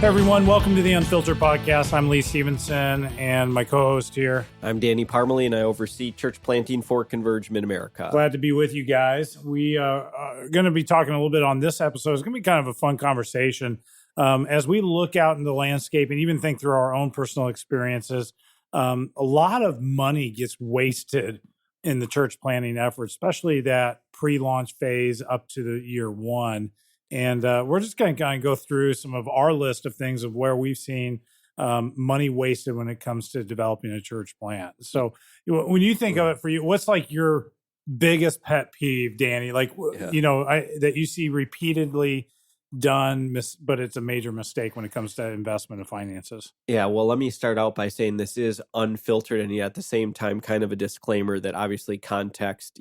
Hey everyone, welcome to the Unfiltered Podcast. I'm Lee Stephenson, and my co-host here. I'm Danny Parmelee, and I oversee church planting for Converge Mid-America. Glad to be with you guys. We are going to be talking a little bit on this episode. It's going to be kind of a fun conversation as we look out in the landscape and even think through our own personal experiences. A lot of money gets wasted in the church planting effort, especially that pre-launch phase up to the year one. And we're just going to kind of go through some of our list of things of where we've seen money wasted when it comes to developing a church plant. So when you think of it for you, what's like your biggest pet peeve, Danny? Like, that you see repeatedly done, but it's a major mistake when it comes to investment and finances. Yeah, well, let me start out by saying this is unfiltered, and yet at the same time, kind of a disclaimer that obviously context,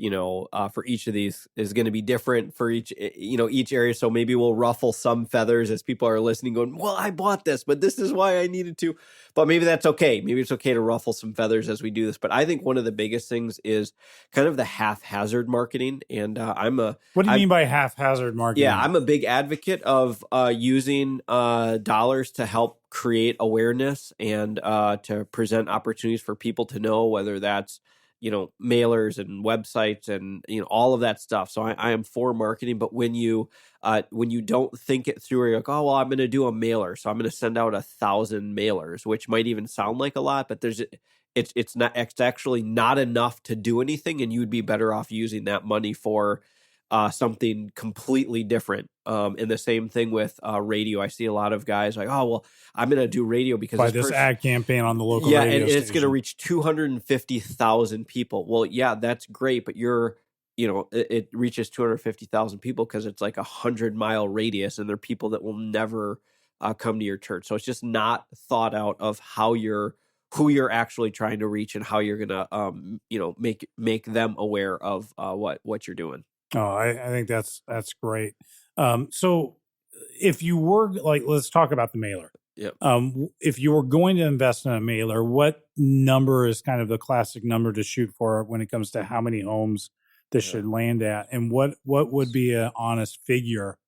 for each of these is going to be different for each area. So maybe we'll ruffle some feathers as people are listening, going, "Well, I bought this, but this is why I needed to." But maybe that's okay. Maybe it's okay to ruffle some feathers as we do this. But I think one of the biggest things is kind of the haphazard marketing, and What do you mean by haphazard marketing? Yeah, I'm a big advocate of using dollars to help create awareness and to present opportunities for people to know, whether that's mailers and websites and all of that stuff. So I am for marketing, but when you don't think it through, you're like, oh well, I'm going to do a mailer, so I'm going to send out 1,000 mailers, which might even sound like a lot, but it's actually not enough to do anything, and you'd be better off using that money for something completely different. And the same thing with radio. I see a lot of guys like, oh, well, I'm going to do radio because by this ad campaign on the local radio and station. It's going to reach 250,000 people. Well, yeah, that's great, but it reaches 250,000 people because it's like 100-mile radius, and they're people that will never come to your church. So it's just not thought out of who you're actually trying to reach and how you're going to, make them aware of what you're doing. Oh, I think that's great. So if you were let's talk about the mailer. Yep. If you were going to invest in a mailer, what number is kind of the classic number to shoot for when it comes to how many homes this should land at? And what would be an honest figure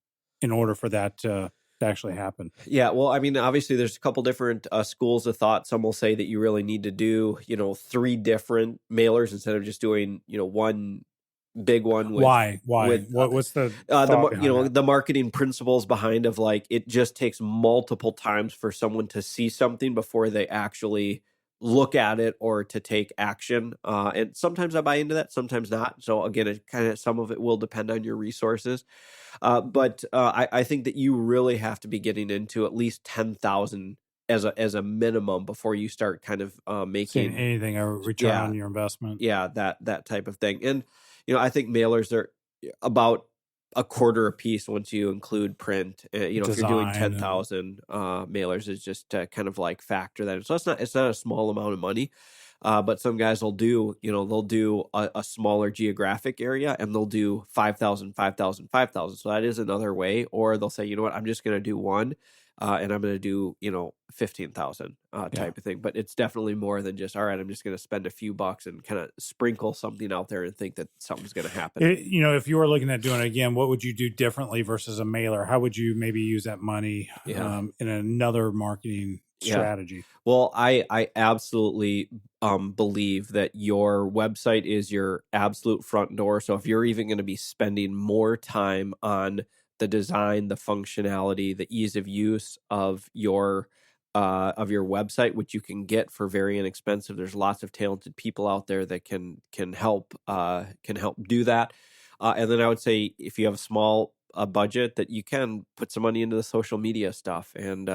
in order for that to actually happen? Yeah, well, I mean, obviously there's a couple different schools of thought. Some will say that you really need to do, 3 different mailers instead of just doing, one big one. Why? What's the the marketing principles behind of like it just takes multiple times for someone to see something before they actually look at it or to take action. And sometimes I buy into that, sometimes not. So again, it kind of some of it will depend on your resources. But I think that you really have to be getting into at least 10,000 as a minimum before you start kind of making anything a return on your investment. Yeah, that type of thing. And I think mailers are about a quarter a piece once you include print. If you're doing 10,000 mailers, is just to kind of like factor that in. So it's not a small amount of money, but some guys will do a smaller geographic area, and they'll do 5,000, 5,000, 5,000. So that is another way. Or they'll say, you know what, I'm just going to do one. And I'm going to do, 15,000 type of thing. But it's definitely more than just, all right, I'm just going to spend a few bucks and kind of sprinkle something out there and think that something's going to happen. If you were looking at doing it again, what would you do differently versus a mailer? How would you maybe use that money in another marketing strategy? Yeah. Well, I absolutely believe that your website is your absolute front door. So if you're even going to be spending more time on the design, the functionality, the ease of use of your website, which you can get for very inexpensive. There's lots of talented people out there that can help do that. And then I would say if you have a small budget, that you can put some money into the social media stuff. And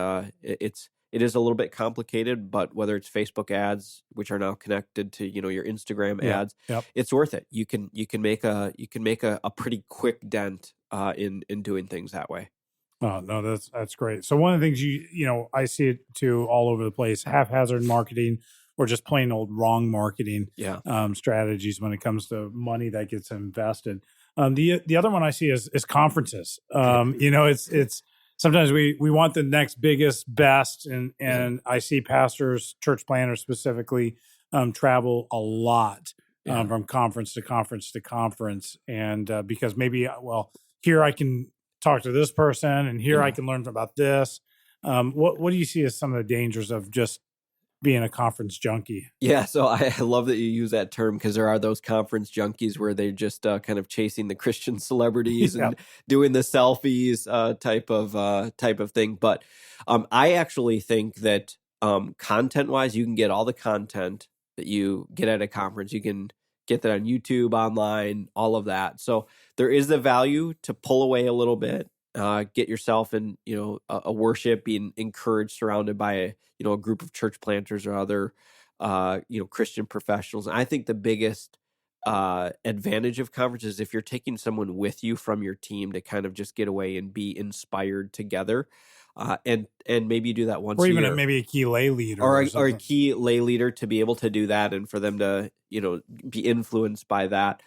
it is a little bit complicated, but whether it's Facebook ads, which are now connected to your Instagram ads, it's worth it. You can make a pretty quick dent in doing things that way. Oh, no, that's great. So one of the things I see it too all over the place, haphazard marketing or just plain old wrong marketing strategies when it comes to money that gets invested. The other one I see is conferences. It's sometimes we want the next biggest, best, and I see pastors, church planners specifically, travel a lot from conference to conference to conference, and because maybe here I can talk to this person, and here I can learn about this. What do you see as some of the dangers of just being a conference junkie? Yeah, so I love that you use that term because there are those conference junkies where they're just kind of chasing the Christian celebrities Yeah. and doing the selfies type of thing. But I actually think that content-wise, you can get all the content that you get at a conference. You can get that on YouTube, online, all of that. So there is the value to pull away a little bit, get yourself in, a worship, being encouraged, surrounded by a group of church planters or other Christian professionals. And I think the biggest advantage of conferences is if you're taking someone with you from your team to kind of just get away and be inspired together. And maybe you do that once Or a even year. maybe a key lay leader Or or a key lay leader to be able to do that and for them to, be influenced by that.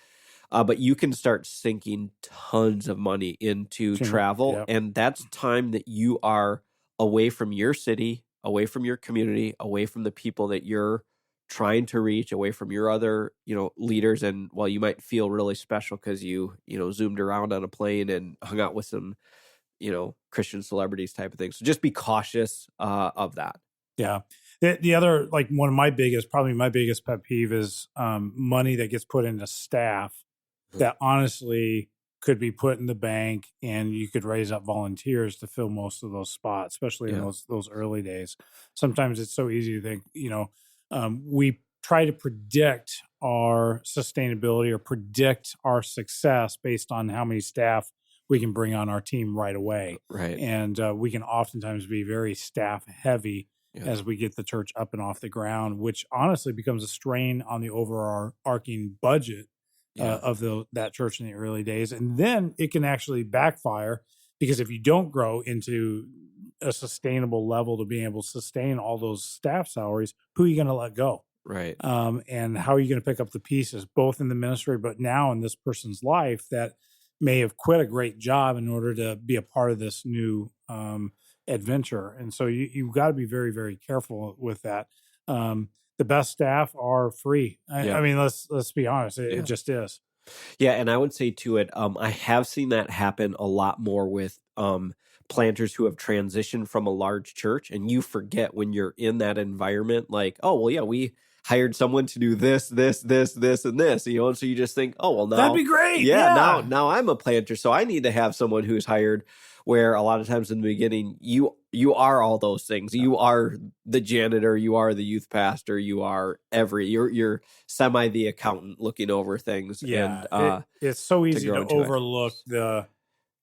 But you can start sinking tons of money into travel. Yep. And that's time that you are away from your city, away from your community, away from the people that you're trying to reach, away from your other, leaders. And while you might feel really special because you zoomed around on a plane and hung out with some, Christian celebrities type of thing. So just be cautious of that. Yeah. The other, like probably my biggest pet peeve is money that gets put into staff that honestly could be put in the bank, and you could raise up volunteers to fill most of those spots, especially in those early days. Sometimes it's so easy to think, we try to predict our sustainability or predict our success based on how many staff we can bring on our team right away. Right. And we can oftentimes be very staff heavy as we get the church up and off the ground, which honestly becomes a strain on the overarching budget of that church in the early days. And then it can actually backfire, because if you don't grow into a sustainable level to being able to sustain all those staff salaries, who are you going to let go? Right. And how are you going to pick up the pieces, both in the ministry, but now in this person's life that may have quit a great job in order to be a part of this new adventure. And so you've got to be very, very careful with that. The best staff are free. I mean, let's be honest. It just is. Yeah. And I would say to it, I have seen that happen a lot more with planters who have transitioned from a large church, and you forget when you're in that environment, like, oh, well, yeah, we hired someone to do this, and this, and so you just think, oh, well, now that'd be great. Yeah. Now I'm a planter, so I need to have someone who's hired, where a lot of times in the beginning, you are all those things. You are the janitor, you are the youth pastor, you're semi the accountant looking over things. Yeah. And it's so easy to overlook it.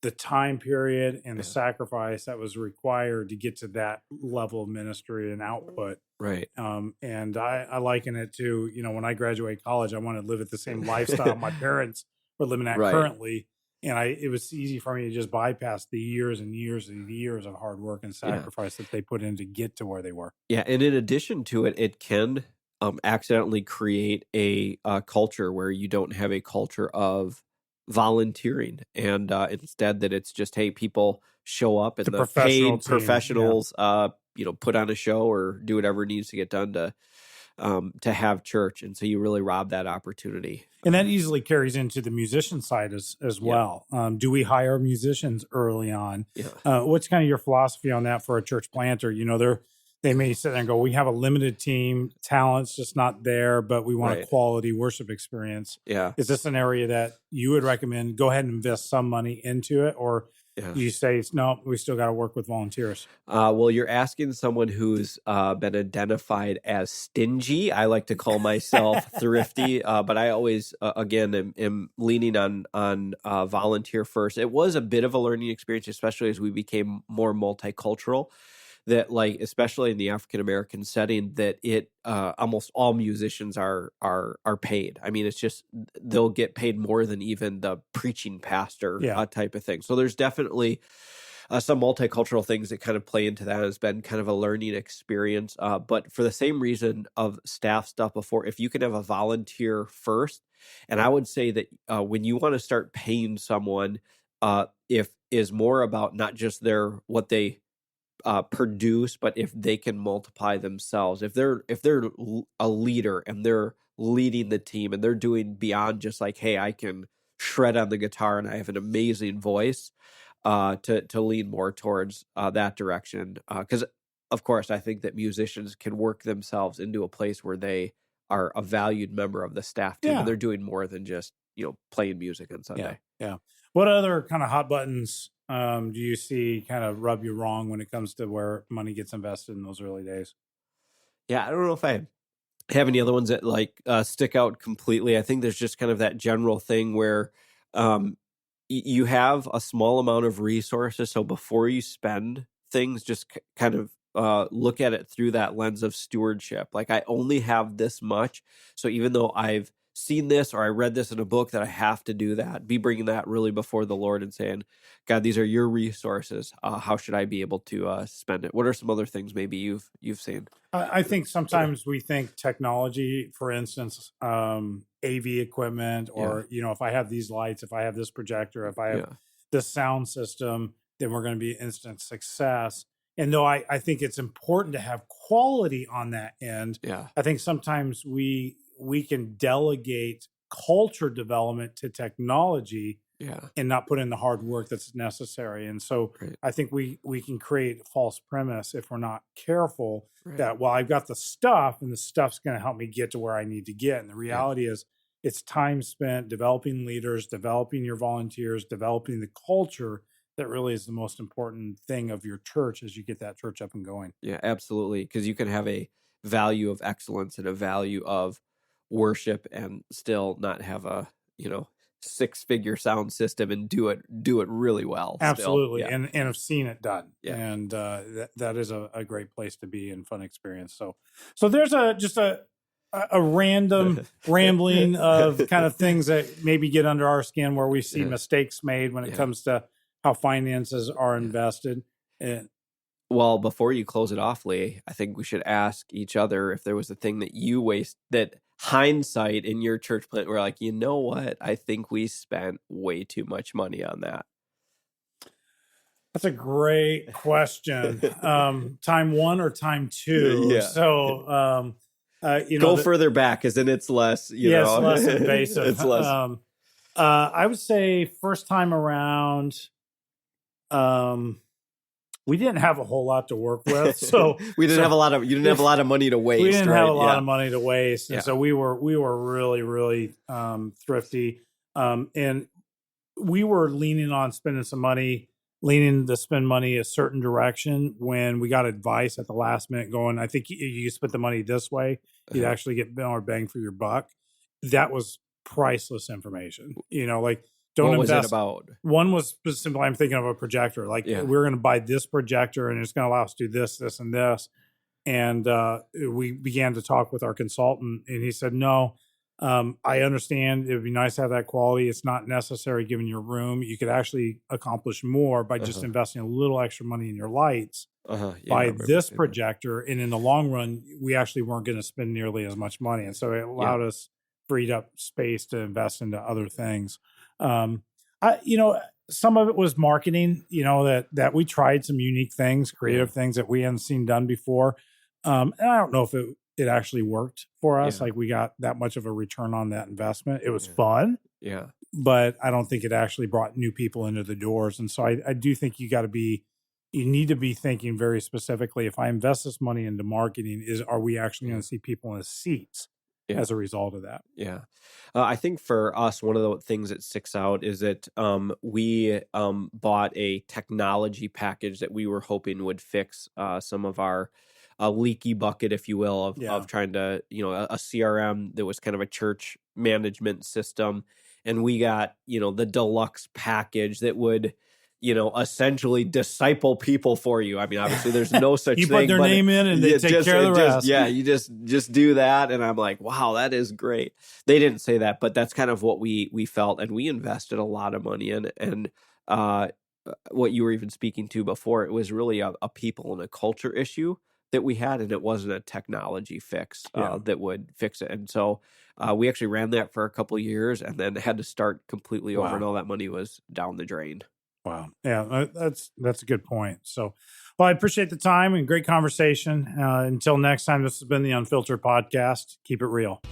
the time period and the sacrifice that was required to get to that level of ministry and output. Right. And I liken it to, when I graduated college, I wanted to live at the same lifestyle my parents were living at currently. And it was easy for me to just bypass the years and years and years of hard work and sacrifice that they put in to get to where they were. Yeah. And in addition to it, it can accidentally create a culture where you don't have a culture of volunteering, and instead that it's just, hey, people show up and the paid professionals put on a show or do whatever needs to get done to have church. And so you really rob that opportunity. And that easily carries into the musician side as well. Do we hire musicians early on? What's kind of your philosophy on that for a church planter? They may sit there and go, we have a limited team, talent's just not there, but we want a quality worship experience. Yeah. Is this an area that you would recommend go ahead and invest some money into it? Or you say, no, we still got to work with volunteers? Well, you're asking someone who's been identified as stingy. I like to call myself thrifty, but I always, again, am leaning on volunteer first. It was a bit of a learning experience, especially as we became more multicultural. That, like, especially in the African American setting, that it almost all musicians are paid. I mean, it's just they'll get paid more than even the preaching pastor type of thing. So there's definitely some multicultural things that kind of play into that. Has been kind of a learning experience. But for the same reason of staff stuff before, if you can have a volunteer first, and I would say that when you want to start paying someone, if is more about not just what they produce, but if they can multiply themselves, if they're a leader and they're leading the team and they're doing beyond just like, hey, I can shred on the guitar and I have an amazing voice, to lean more towards that direction. Because of course, I think that musicians can work themselves into a place where they are a valued member of the staff team, and Yeah. they're doing more than just playing music on Yeah. Sunday. Yeah. What other kind of hot buttons do you see kind of rub you wrong when it comes to where money gets invested in those early days? Yeah, I don't know if I have any other ones that like stick out completely. I think there's just kind of that general thing where um, you have a small amount of resources, so before you spend things, just kind of look at it through that lens of stewardship. Like, I only have this much, so even though I've seen this or I read this in a book that I have to do that, be bringing that really before the Lord and saying, God, these are your resources. How should I be able to spend it? What are some other things maybe you've seen? I think sometimes we think technology, for instance, AV equipment, or if I have these lights, if I have this projector, if I have this sound system, then we're going to be instant success. And though I think it's important to have quality on that end, I think sometimes we can delegate culture development to technology and not put in the hard work that's necessary. And so I think we can create a false premise if we're not careful that, well, I've got the stuff and the stuff's going to help me get to where I need to get. And the reality is it's time spent developing leaders, developing your volunteers, developing the culture that really is the most important thing of your church as you get that church up and going. Yeah, absolutely. Because you can have a value of excellence and a value of worship and still not have a, 6-figure sound system and do it really well. Absolutely. Still. And have seen it done. Yeah. And that is a great place to be and fun experience. So there's just a random rambling of kind of things that maybe get under our skin where we see mistakes made when it comes to how finances are invested. Well, before you close it off, Lee, I think we should ask each other if there was a thing that you that hindsight in your church plant were like, you know what? I think we spent way too much money on that. That's a great question. Time one or time two? Yeah. So, go further back, because then it's less, it's less invasive. It's less. I would say first time around, we didn't have a whole lot to work with, so you didn't have a lot of money to waste. We didn't have a lot of money to waste, and so we were really, really thrifty, and we were leaning on spending some money, leaning to spend money a certain direction when we got advice at the last minute going, I think you spent the money this way, you'd actually get more bang for your buck. That was priceless information. Don't what invest. Was it about? One was simply, I'm thinking of a projector. Like we're going to buy this projector and it's going to allow us to do this, this, and this. And we began to talk with our consultant, and he said, no, I understand it would be nice to have that quality. It's not necessary given your room. You could actually accomplish more by just investing a little extra money in your lights by this projector. And in the long run, we actually weren't going to spend nearly as much money. And so it allowed us freed up space to invest into other things. Some of it was marketing, that we tried some unique things, creative things that we hadn't seen done before. And I don't know if it actually worked for us. Like we got that much of a return on that investment. It was fun. Yeah. But I don't think it actually brought new people into the doors. And so I do think you need to be thinking very specifically, if I invest this money into marketing, are we actually going to see people in the seats as a result of that? Yeah. I think for us, one of the things that sticks out is that we bought a technology package that we were hoping would fix some of our leaky bucket, if you will, of trying to, a CRM that was kind of a church management system. And we got, the deluxe package that would, essentially disciple people for you. I mean, obviously there's no such thing. You put their name in and they take care of the rest. You just do that. And I'm like, wow, that is great. They didn't say that, but that's kind of what we felt. And we invested a lot of money in. And what you were even speaking to before, it was really a people and a culture issue that we had, and it wasn't a technology fix that would fix it. And so we actually ran that for a couple of years and then had to start completely over, and all that money was down the drain. Wow. Yeah, that's a good point. So, well, I appreciate the time and great conversation. Until next time, this has been the Unfiltered Podcast. Keep it real.